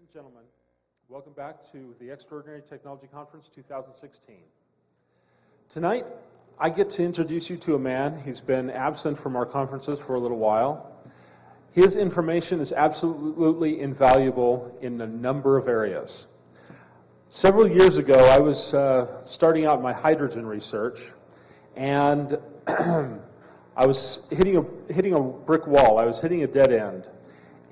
and gentlemen, welcome back to the Extraordinary Technology Conference 2016. Tonight, I get to introduce you to a man. He's been absent from our conferences for a little while. His information is absolutely invaluable in a number of areas. Several years ago, I was starting out my hydrogen research, and I was hitting a brick wall. I was hitting a dead end,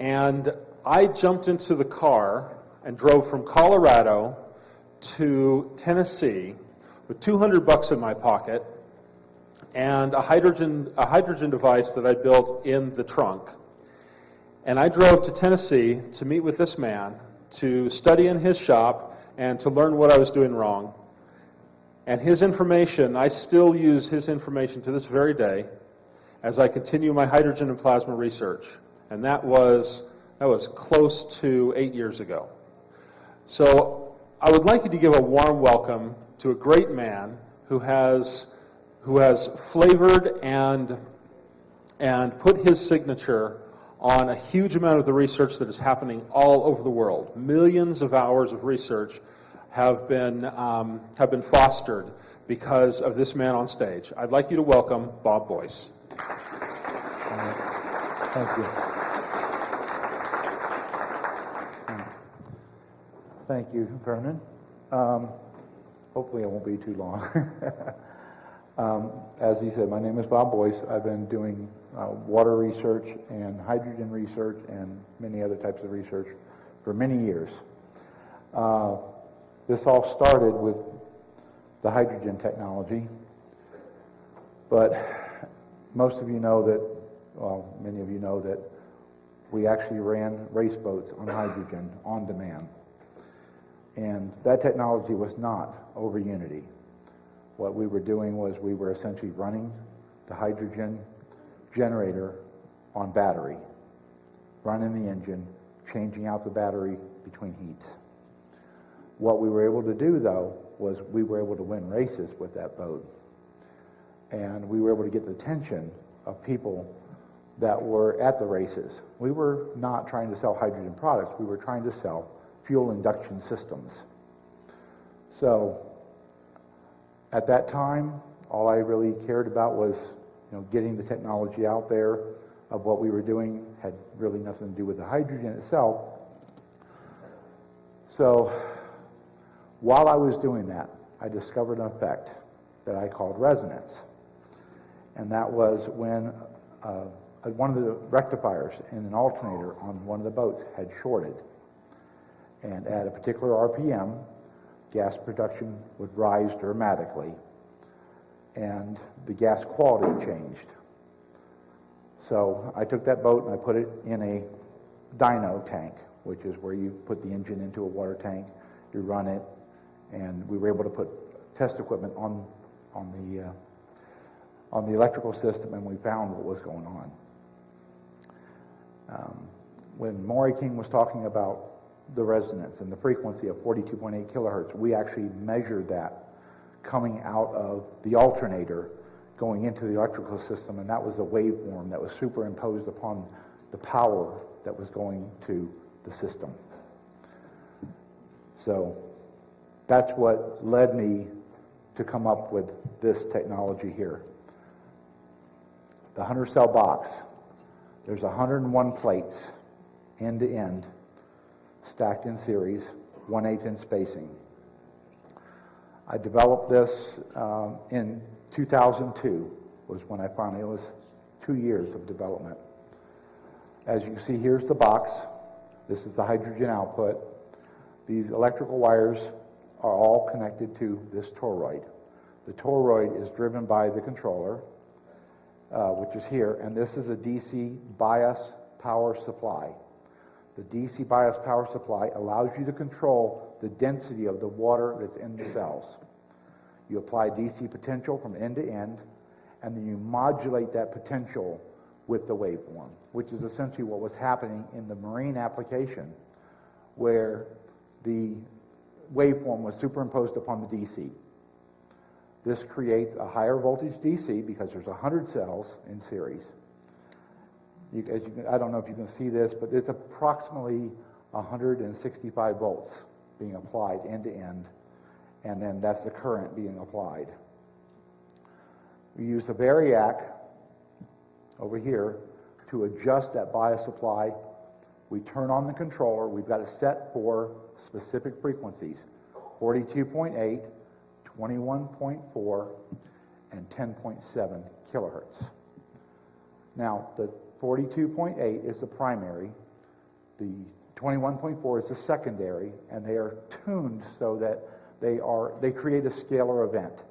and I jumped into the car and drove from Colorado to Tennessee with $200 in my pocket and a hydrogen device that I built in the trunk. And I drove to Tennessee to meet with this man, to study in his shop, and to learn what I was doing wrong. And his information, I still use his information to this very day as I continue my hydrogen and plasma research. And that was close to 8 years ago. So I would like you to give a warm welcome to a great man who has flavored and put his signature on a huge amount of the research that is happening all over the world. Millions of hours of research have been fostered because of this man on stage. I'd like you to welcome Bob Boyce. Thank you. Thank you, Vernon. Hopefully it won't be too long. As he said, my name is Bob Boyce. I've been doing water research and hydrogen research and many other types of research for many years. This all started with the hydrogen technology, but most of you know that, well, many of you know that we actually ran race boats on hydrogen on demand. And that technology was not over Unity. What we were doing was we were essentially running the hydrogen generator on battery, running the engine, changing out the battery between heats. What we were able to do, though, was we were able to win races with that boat. And we were able to get the attention of people that were at the races. We were not trying to sell hydrogen products. We were trying to sell fuel induction systems. So at that time, all I really cared about was, getting the technology out there of what we were doing. Had really nothing to do with the hydrogen itself. So while I was doing that, I discovered an effect that I called resonance. And that was when one of the rectifiers in an alternator on one of the boats had shorted. And at a particular RPM, gas production would rise dramatically, and the gas quality changed. So I took that boat and I put it in a dyno tank, which is where you put the engine into a water tank, you run it, and we were able to put test equipment on the electrical system, and we found what was going on. When Maury King was talking about the resonance and the frequency of 42.8 kilohertz, we actually measured that coming out of the alternator going into the electrical system, and that was a waveform that was superimposed upon the power that was going to the system. So that's what led me to come up with this technology here. The 100-cell box, there's 101 plates end to end, stacked in series, 1/8 inch spacing. I developed this in 2002, was when I finally, it was 2 years of development. As you can see, here's the box. This is the hydrogen output. These electrical wires are all connected to this toroid. The toroid is driven by the controller, which is here, and this is a DC bias power supply. The DC bias power supply allows you to control the density of the water that's in the cells. You apply DC potential from end to end, and then you modulate that potential with the waveform, which is essentially what was happening in the marine application, where the waveform was superimposed upon the DC. This creates a higher voltage DC because there's 100 cells in series. I don't know if you can see this, but it's approximately 165 volts being applied end to end, and then that's the current being applied. We use the variac over here to adjust that bias supply. We turn on the controller. We've got it set for specific frequencies: 42.8, 21.4, and 10.7 kilohertz. Now, the 42.8 is the primary, the 21.4 is the secondary, and they are tuned so that they create a scalar event.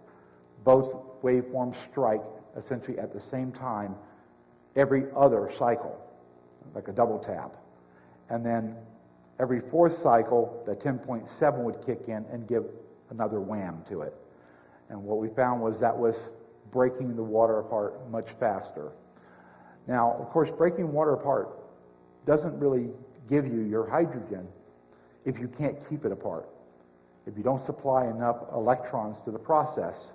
Both waveforms strike essentially at the same time every other cycle, like a double tap. And then every fourth cycle, the 10.7 would kick in and give another wham to it. And what we found was that was breaking the water apart much faster. Now, of course, breaking water apart doesn't really give you your hydrogen if you can't keep it apart, if you don't supply enough electrons to the process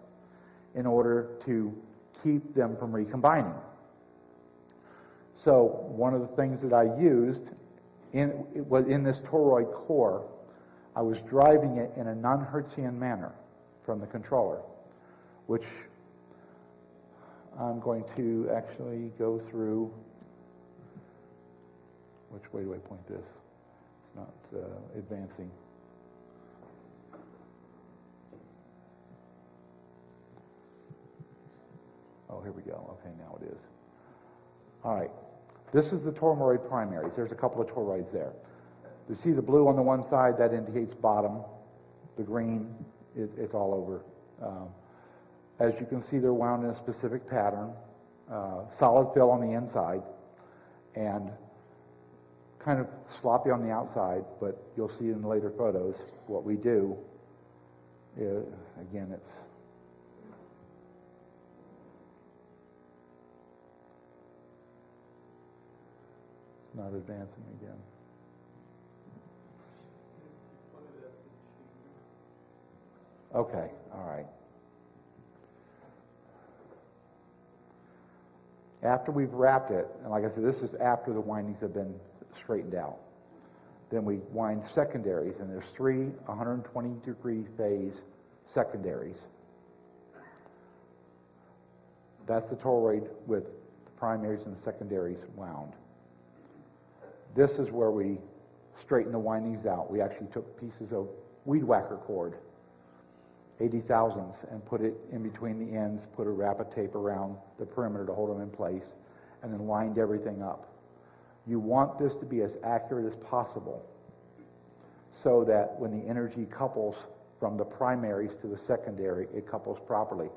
in order to keep them from recombining. So one of the things that I used in this toroid core, I was driving it in a non-Hertzian manner from the controller, which I'm going to actually go through. Which way do I point this? It's not advancing. Oh, here we go. Okay, now it is. All right. This is the toroid primaries. There's a couple of toroids there. You see the blue on the one side, that indicates bottom. The green, it's all over. As you can see, they're wound in a specific pattern. Solid fill on the inside, and kind of sloppy on the outside, but you'll see in later photos what we do. Again, it's not advancing again. Okay, all right. After we've wrapped it, and like I said, this is after the windings have been straightened out, then we wind secondaries, and there's 3 120-degree phase secondaries. That's the toroid with the primaries and secondaries wound. This is where we straighten the windings out. We actually took pieces of weed whacker cord, 80 thousandths, and put it in between the ends, put a wrap of tape around the perimeter to hold them in place, and then lined everything up. You want this to be as accurate as possible so that when the energy couples from the primaries to the secondary, it couples properly.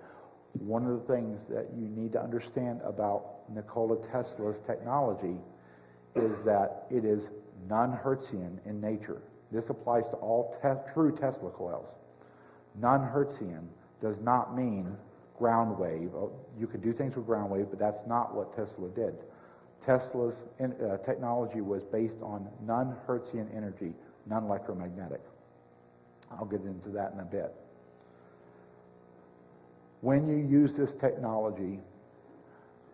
One of the things that you need to understand about Nikola Tesla's technology is that it is non-Hertzian in nature. This applies to all true Tesla coils. Non-Hertzian does not mean ground wave. You can do things with ground wave, but that's not what Tesla did. Tesla's technology was based on non-Hertzian energy, non-electromagnetic. I'll get into that in a bit. When you use this technology,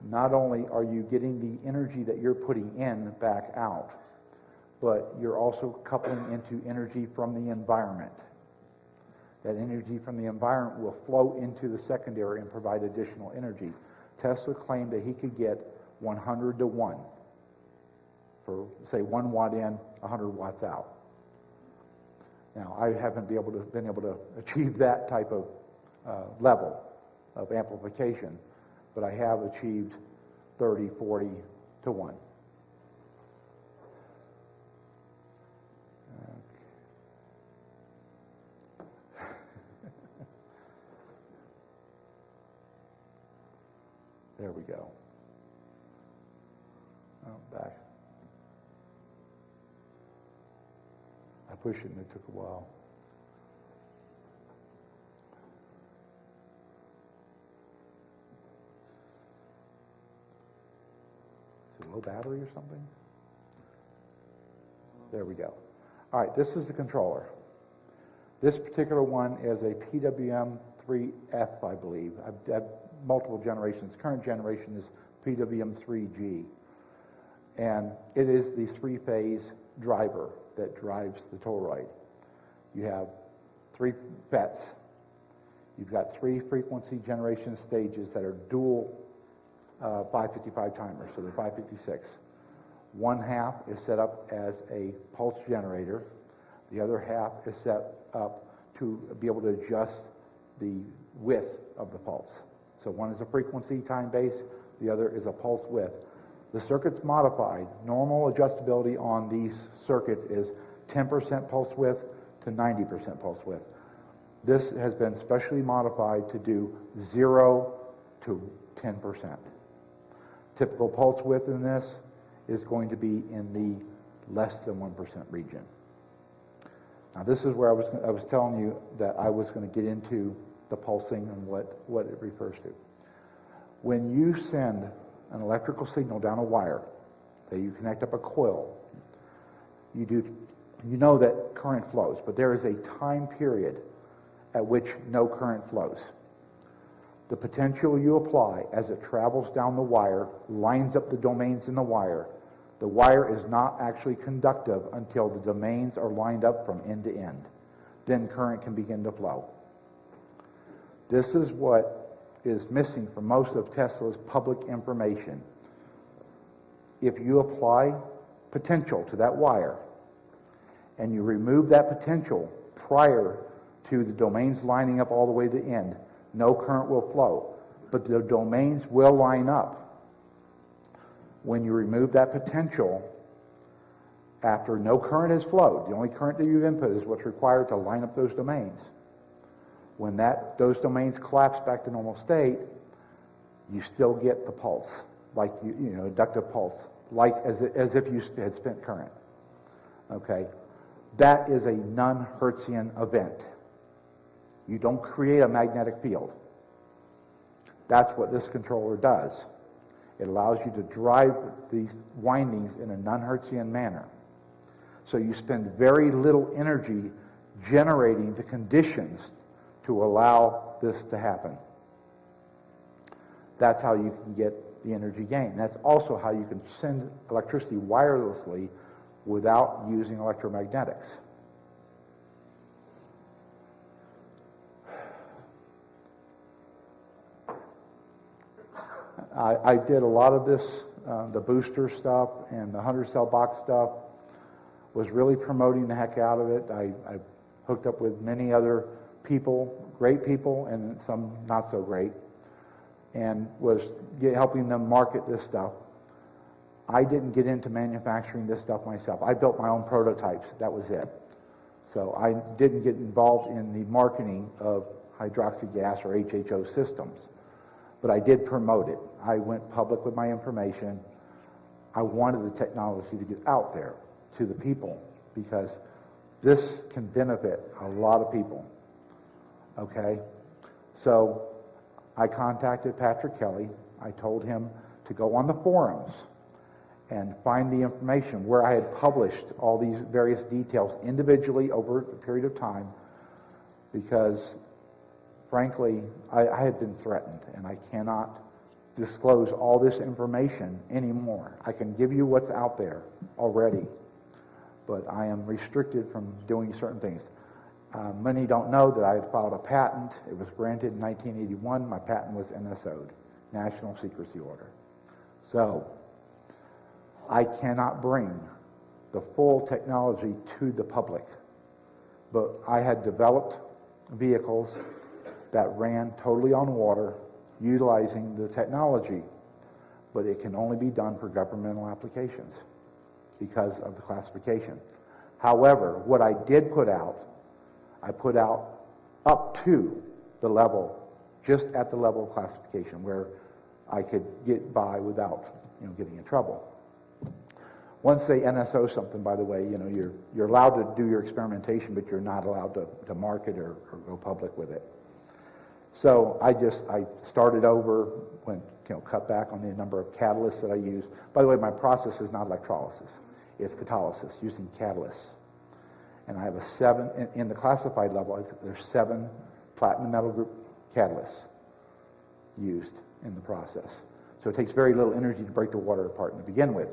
not only are you getting the energy that you're putting in back out, but you're also coupling into energy from the environment. That energy from the environment will flow into the secondary and provide additional energy. Tesla claimed that he could get 100 to 1 for, say, 1 watt in, 100 watts out. Now, I haven't been able to achieve that type of level of amplification, but I have achieved 30, 40 to 1. There we go. Oh, back. I pushed it and it took a while. Is it a low battery or something? There we go. All right, this is the controller. This particular one is a PWM3F, I believe. I've had multiple generations. Current generation is PWM3G. And it is the 3-phase driver that drives the toroid. You have 3 FETs. You've got 3 frequency generation stages that are dual 555 timers, so they're 556. One half is set up as a pulse generator. The other half is set up to be able to adjust the width of the pulse. So one is a frequency time base, the other is a pulse width. The circuit's modified. Normal adjustability on these circuits is 10% pulse width to 90% pulse width. This has been specially modified to do 0 to 10%. Typical pulse width in this is going to be in the less than 1% region. Now this is where I was telling you that I was going to get into the pulsing and what it refers to. When you send an electrical signal down a wire, that you connect up a coil, you know that current flows, but there is a time period at which no current flows. The potential you apply as it travels down the wire lines up the domains in the wire. The wire is not actually conductive until the domains are lined up from end to end. Then current can begin to flow. This is what is missing from most of Tesla's public information. If you apply potential to that wire and you remove that potential prior to the domains lining up all the way to the end, no current will flow, but the domains will line up. When you remove that potential, after no current has flowed, the only current that you've input is what's required to line up those domains. When those domains collapse back to normal state, you still get the pulse, like inductive pulse, like as if you had spent current. Okay, that is a non-Hertzian event. You don't create a magnetic field. That's what this controller does. It allows you to drive these windings in a non-Hertzian manner. So you spend very little energy generating the conditions to allow this to happen. That's how you can get the energy gain. That's also how you can send electricity wirelessly without using electromagnetics. I did a lot of this, the booster stuff and the 100-cell box stuff, was really promoting the heck out of it. I hooked up with many other people, great people, and some not so great, and was helping them market this stuff. I didn't get into manufacturing this stuff myself. I built my own prototypes, that was it. So I didn't get involved in the marketing of hydroxide gas or HHO systems. But I did promote it. I went public with my information. I wanted the technology to get out there to the people because this can benefit a lot of people. Okay? So I contacted Patrick Kelly. I told him to go on the forums and find the information where I had published all these various details individually over a period of time because frankly, I had been threatened, and I cannot disclose all this information anymore. I can give you what's out there already, but I am restricted from doing certain things. Many don't know that I had filed a patent. It was granted in 1981. My patent was NSO'd, National Secrecy Order. So I cannot bring the full technology to the public, but I had developed vehicles that ran totally on water, utilizing the technology, but it can only be done for governmental applications because of the classification. However, what I did put out, I put out up to the level, just at the level of classification, where I could get by without, getting in trouble. Once they NSO something, by the way, you're allowed to do your experimentation, but you're not allowed to market or go public with it. So I started over, cut back on the number of catalysts that I use. By the way, my process is not electrolysis. It's catalysis using catalysts. And I have in the classified level, there's 7 platinum metal group catalysts used in the process. So it takes very little energy to break the water apart to begin with.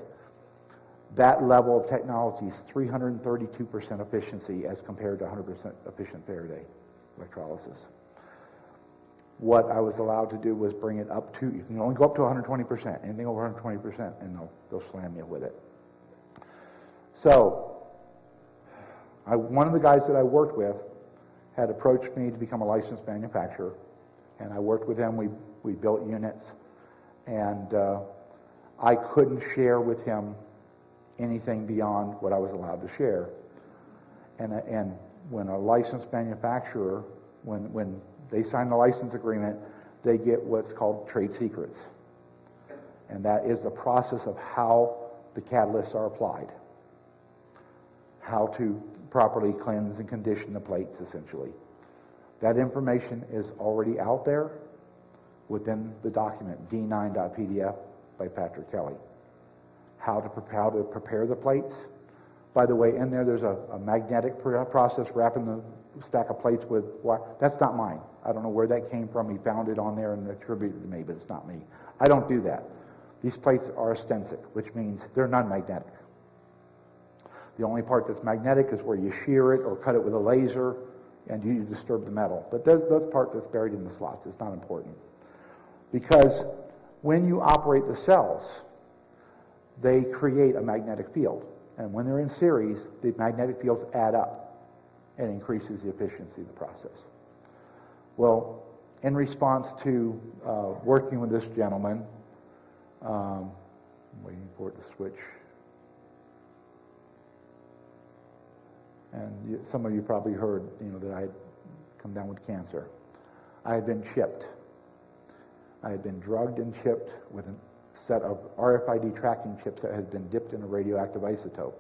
That level of technology is 332% efficiency as compared to 100% efficient Faraday electrolysis. What I was allowed to do was bring it up to, you can only go up to 120%, anything over 120%, and they'll slam you with it. So, one of the guys that I worked with had approached me to become a licensed manufacturer, and I worked with him, we built units, and I couldn't share with him anything beyond what I was allowed to share. And when a licensed manufacturer, when they sign the license agreement, they get what's called trade secrets. And that is the process of how the catalysts are applied, how to properly cleanse and condition the plates, essentially. That information is already out there within the document, D9.pdf by Patrick Kelly. How to prepare the plates. By the way, in there's a magnetic process wrapping the stack of plates with wire. That's not mine. I don't know where that came from. He found it on there and attributed it to me, but it's not me. I don't do that. These plates are astensic, which means they're non-magnetic. The only part that's magnetic is where you shear it or cut it with a laser and you disturb the metal. But that's part that's buried in the slots. It's not important. Because when you operate the cells, they create a magnetic field. And when they're in series, the magnetic fields add up and increases the efficiency of the process. Well, in response to working with this gentleman, I'm waiting for it to switch. And some of you probably heard, that I had come down with cancer. I had been chipped. I had been drugged and chipped with a set of RFID tracking chips that had been dipped in a radioactive isotope.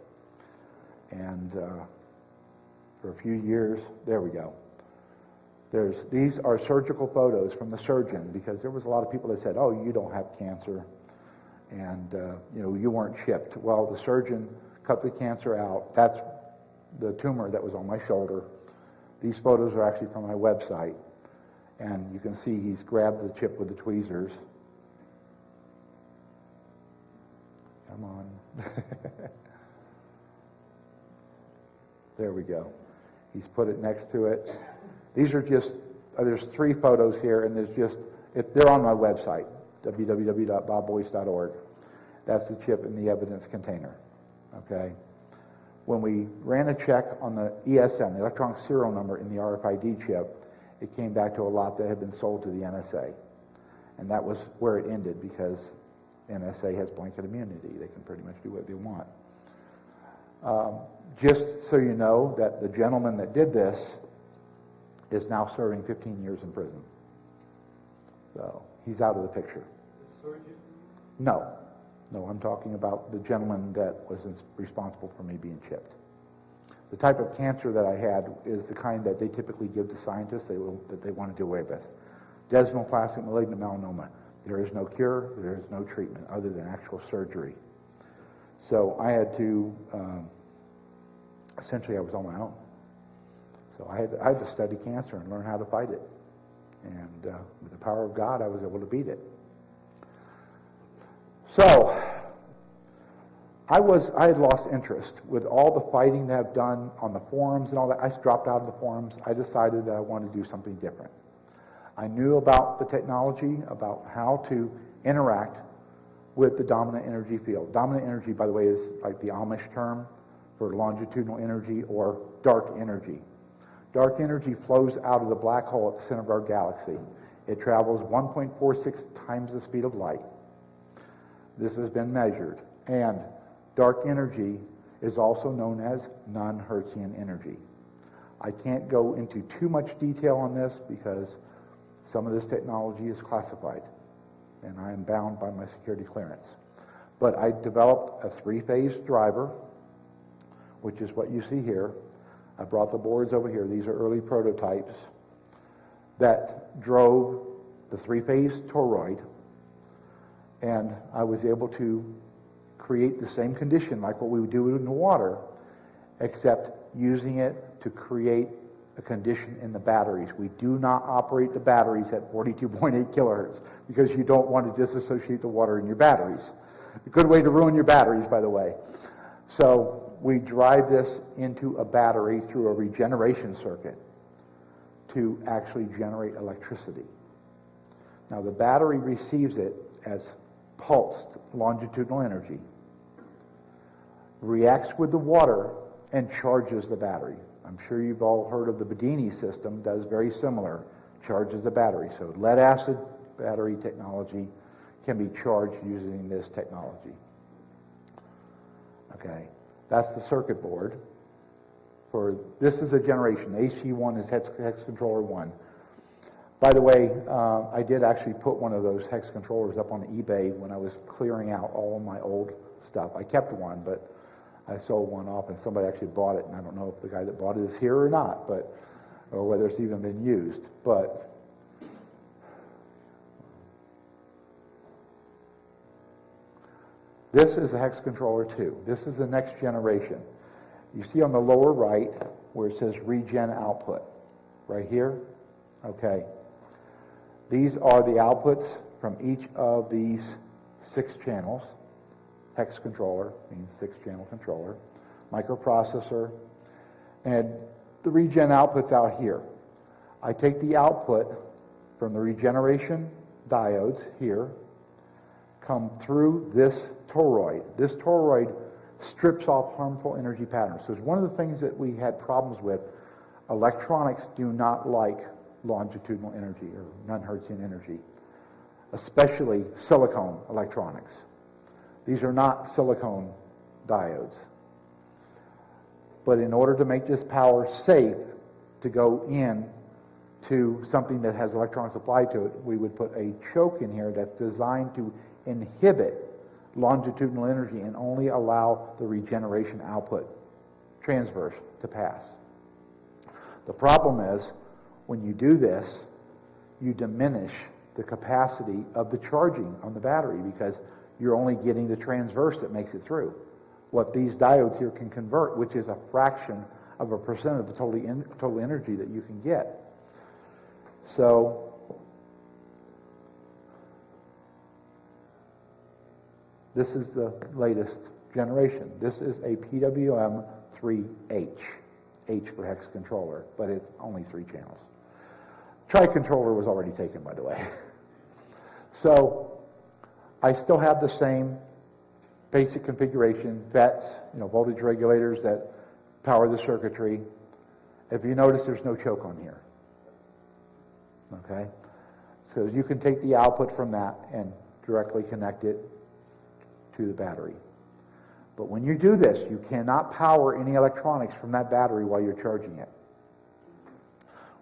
And for a few years, there we go. These are surgical photos from the surgeon, because there was a lot of people that said, oh, you don't have cancer, and you weren't chipped. Well, the surgeon cut the cancer out. That's the tumor that was on my shoulder. These photos are actually from my website, and you can see he's grabbed the chip with the tweezers. Come on. There we go. He's put it next to it. These are just, there's 3 photos here, and they're on my website, www.bobboyce.org. That's the chip in the evidence container, okay? When we ran a check on the ESN, the electronic serial number in the RFID chip, it came back to a lot that had been sold to the NSA. And that was where it ended, because NSA has blanket immunity. They can pretty much do what they want. Just so you know that the gentleman that did this is now serving 15 years in prison. So he's out of the picture. The surgeon? No, I'm talking about the gentleman that was responsible for me being chipped. The type of cancer that I had is the kind that they typically give to scientists that they want to do away with. Desmoplastic malignant melanoma. There is no cure, there is no treatment other than actual surgery. So I had to, essentially I was on my own. So I had to study cancer and learn how to fight it. And with the power of God, I was able to beat it. So I had lost interest with all the fighting that I've done on the forums and all that. I dropped out of the forums. I decided that I wanted to do something different. I knew about the technology, about how to interact with the dominant energy field. Dominant energy, by the way, is like the Amish term for longitudinal energy or dark energy. Dark energy flows out of the black hole at the center of our galaxy. It travels 1.46 times the speed of light. This has been measured. And dark energy is also known as non-Hertzian energy. I can't go into too much detail on this because some of this technology is classified, and I am bound by my security clearance. But I developed a 3-phase driver, which is what you see here. I brought the boards over here. These are early prototypes that drove the 3-phase toroid, and I was able to create the same condition like what we would do in the water, except using it to create a condition in the batteries. We do not operate the batteries at 42.8 kilohertz because you don't want to disassociate the water in your batteries. A good way to ruin your batteries, by the way. So we drive this into a battery through a regeneration circuit to actually generate electricity. Now the battery receives it as pulsed longitudinal energy, reacts with the water, and charges the battery. I'm sure you've all heard of the Bedini system, does very similar, charges the battery. So lead acid battery technology can be charged using this technology. Okay, that's the circuit board. This is a generation. The HC1 is hex controller 1. By the way, I did actually put one of those hex controllers up on eBay when I was clearing out all of my old stuff. I kept one, but I sold one off, and somebody actually bought it, and I don't know if the guy that bought it is here or not, or whether it's even been used. But this is a hex controller 2. This is the next generation. You see on the lower right where it says regen output, right here? Okay. These are the outputs from each of these 6 channels. Hex controller means 6-channel controller, microprocessor, and the regen output's out here. I take the output from the regeneration diodes here, come through this toroid. This toroid strips off harmful energy patterns. So it's one of the things that we had problems with. Electronics do not like longitudinal energy or non-Hertzian energy, especially silicone electronics. These are not silicone diodes. But in order to make this power safe to go in to something that has electrons applied to it, we would put a choke in here that's designed to inhibit longitudinal energy and only allow the regeneration output transverse to pass. The problem is, when you do this, you diminish the capacity of the charging on the battery because you're only getting the transverse that makes it through. What these diodes here can convert, which is a fraction of a percent of the total energy that you can get. So this is the latest generation. This is a PWM 3H, H for hex controller, but it's only 3 channels. Tri-controller was already taken, by the way. So I still have the same basic configuration, FETs, voltage regulators that power the circuitry. If you notice, there's no choke on here. Okay? So you can take the output from that and directly connect it to the battery. But when you do this, you cannot power any electronics from that battery while you're charging it.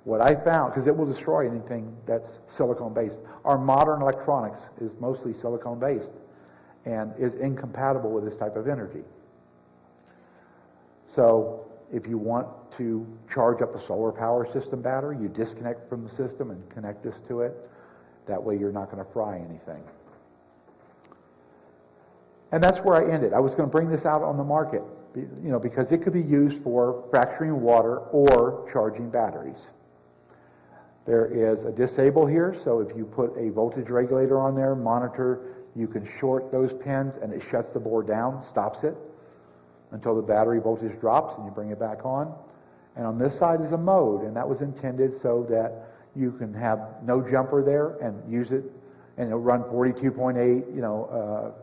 What I found, because it will destroy anything that's silicone-based. Our modern electronics is mostly silicone-based and is incompatible with this type of energy. So if you want to charge up a solar power system battery, you disconnect from the system and connect this to it. That way you're not going to fry anything. And that's where I ended. I was going to bring this out on the market, because it could be used for fracturing water or charging batteries. There is a disable here, so if you put a voltage regulator on there, monitor, you can short those pins and it shuts the board down, stops it until the battery voltage drops and you bring it back on. And on this side is a mode, and that was intended so that you can have no jumper there and use it, and it'll run 42.8,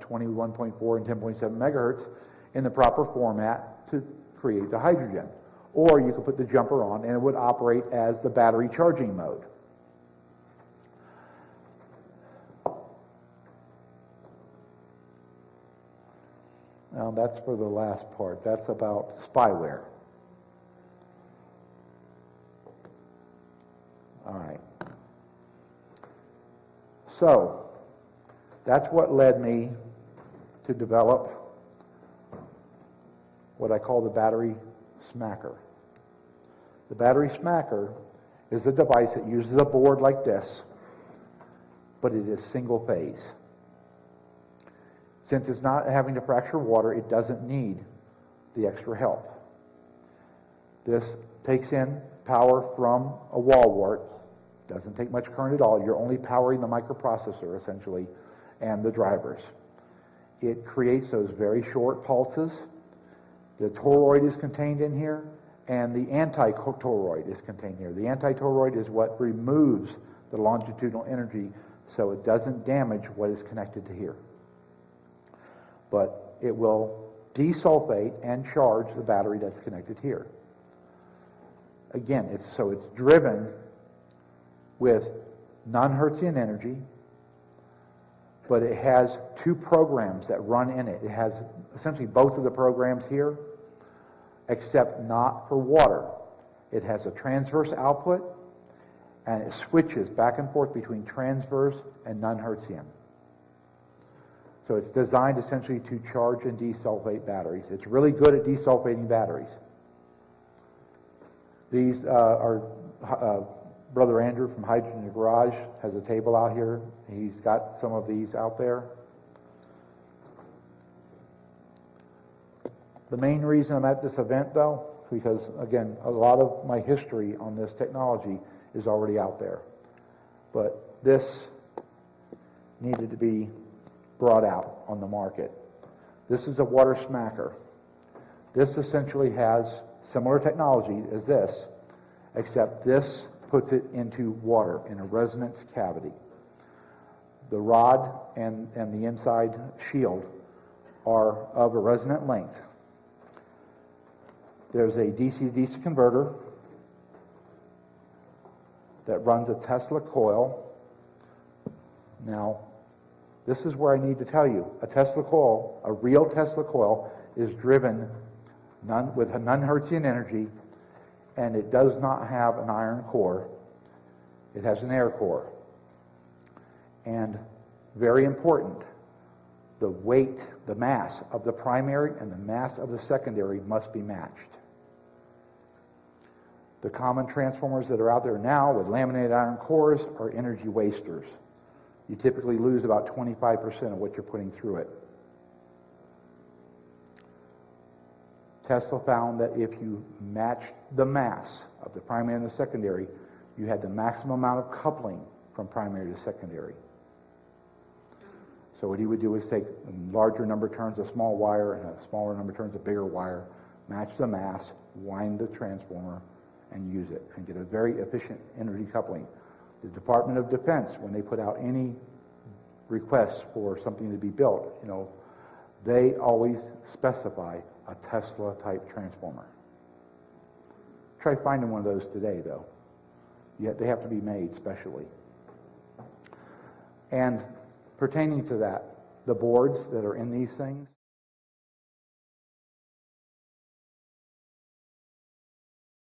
21.4 and 10.7 megahertz in the proper format to create the hydrogen. Or you could put the jumper on and it would operate as the battery charging mode. Now that's for the last part. That's about spyware. All right. So that's what led me to develop what I call the battery smacker. The battery smacker is a device that uses a board like this, but it is single phase. Since it's not having to fracture water, it doesn't need the extra help. This takes in power from a wall wart. Doesn't take much current at all. You're only powering the microprocessor, essentially, and the drivers. It creates those very short pulses The toroid is contained in here, and the anti-toroid is contained here. The anti-toroid is what removes the longitudinal energy so it doesn't damage what is connected to here. But it will desulfate and charge the battery that's connected here. Again, it's driven with non-Hertzian energy, but it has two programs that run in it. It has essentially both of the programs here, except not for water. It has a transverse output, and it switches back and forth between transverse and non-Hertzian. So it's designed essentially to charge and desulfate batteries. It's really good at desulfating batteries. These are Brother Andrew from Hydrogen Garage has a table out here. He's got some of these out there. The main reason I'm at this event, though, because, again, a lot of my history on this technology is already out there. But this needed to be brought out on the market. This is a water smacker. This essentially has similar technology as this, except this puts it into water in a resonance cavity. The rod and the inside shield are of a resonant length. There's a DC-to-DC converter that runs a Tesla coil. Now, this is where I need to tell you, a Tesla coil, a real Tesla coil, is driven with a non-Hertzian energy, and it does not have an iron core. It has an air core. And very important, the weight, the mass of the primary and the mass of the secondary must be matched. The common transformers that are out there now with laminated iron cores are energy wasters. You typically lose about 25% of what you're putting through it. Tesla found that if you matched the mass of the primary and the secondary, you had the maximum amount of coupling from primary to secondary. So what he would do is take a larger number of turns of small wire and a smaller number of turns of bigger wire, match the mass, wind the transformer, and use it, and get a very efficient energy coupling. The Department of Defense, when they put out any requests for something to be built, they always specify a Tesla-type transformer. Try finding one of those today, though. Yet they have to be made specially. And pertaining to that, the boards that are in these things,